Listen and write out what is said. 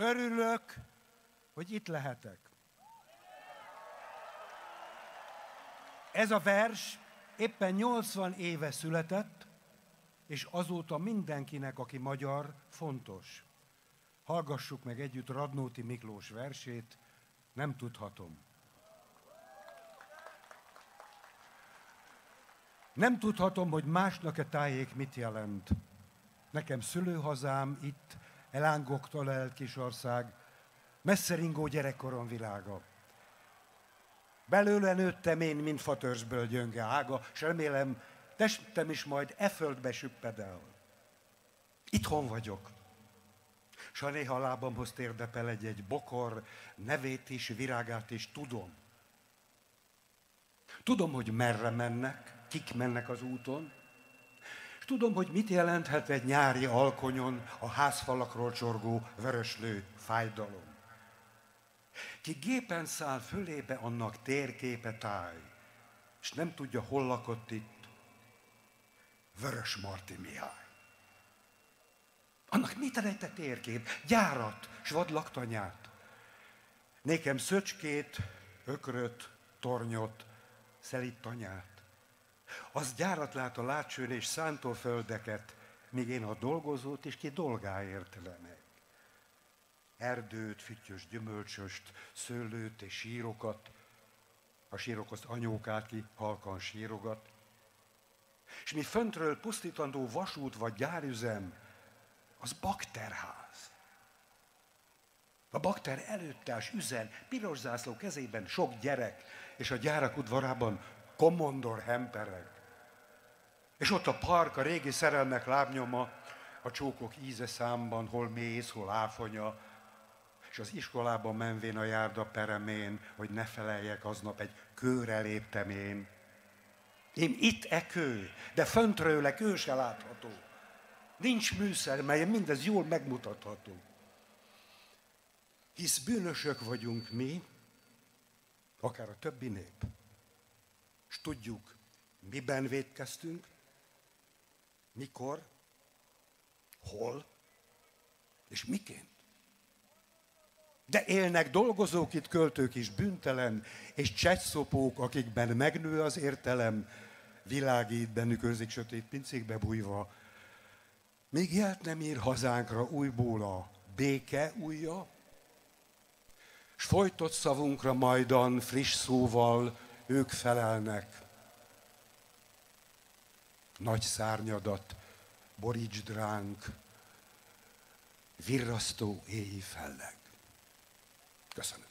Örülök, hogy itt lehetek. Ez a vers éppen 80 éve született, és azóta mindenkinek, aki magyar, fontos. Hallgassuk meg együtt Radnóti Miklós versét, Nem tudhatom. Nem tudhatom, hogy másnak-e tájék mit jelent. Nekem szülőhazám itt, elángoktól elelt kisország, messzeringó gyerekkorom világa. Belőle nőttem én, mint fatörzsből gyönge ága, s remélem, testem is majd e földbe süpped el. Itthon vagyok, s ha néha lábamhoz térdepel egy bokor, nevét is, virágát is tudom. Tudom, hogy merre mennek, kik mennek az úton, és tudom, hogy mit jelenthet egy nyári alkonyon a házfalakról csorgó vöröslő fájdalom. Ki gépen száll fölébe, annak térképe táj, és nem tudja, hol lakott itt Vörösmarty Mihály. Annak mit rejt a térkép? Gyárat, s vad laktanyát. Nékem szöcskét, ökröt, tornyot, szelíd tanyát. Az gyárat lát a látsőn és szántóföldeket, míg én a dolgozót is ki dolgáért remek. Erdőt, füttyös gyümölcsöst, szőlőt és sírokat, a sírok azt anyókát ki halkan sírogat. És mi föntről pusztítandó vasút vagy gyárüzem, az bakterház. A bakter előttás üzen, piros zászló kezében sok gyerek, és a gyárak udvarában kommandor hempereg. És ott a park, a régi szerelmek lábnyoma, a csókok íze számban, hol méz, hol áfonya, és az iskolában menvén a járda peremén, hogy ne feleljek, aznap egy kőre léptem én. Én itt kő, de föntről kő se látható. Nincs műszer, melyen mindez jól megmutatható. Hisz bűnösök vagyunk mi, akár a többi nép. És tudjuk, miben vétkeztünk, mikor, hol és miként. De élnek dolgozók itt, költők is bűntelen, és csettszopók, akikben megnő az értelem, világít bennük őrzik sötét pincékbe bújva, míg jelt nem ír hazánkra újból a béke ujja, s folytott szavunkra majdan friss szóval ők felelnek. Nagy szárnyadat borítsd ránk, virrasztó éji felleg. Köszönöm.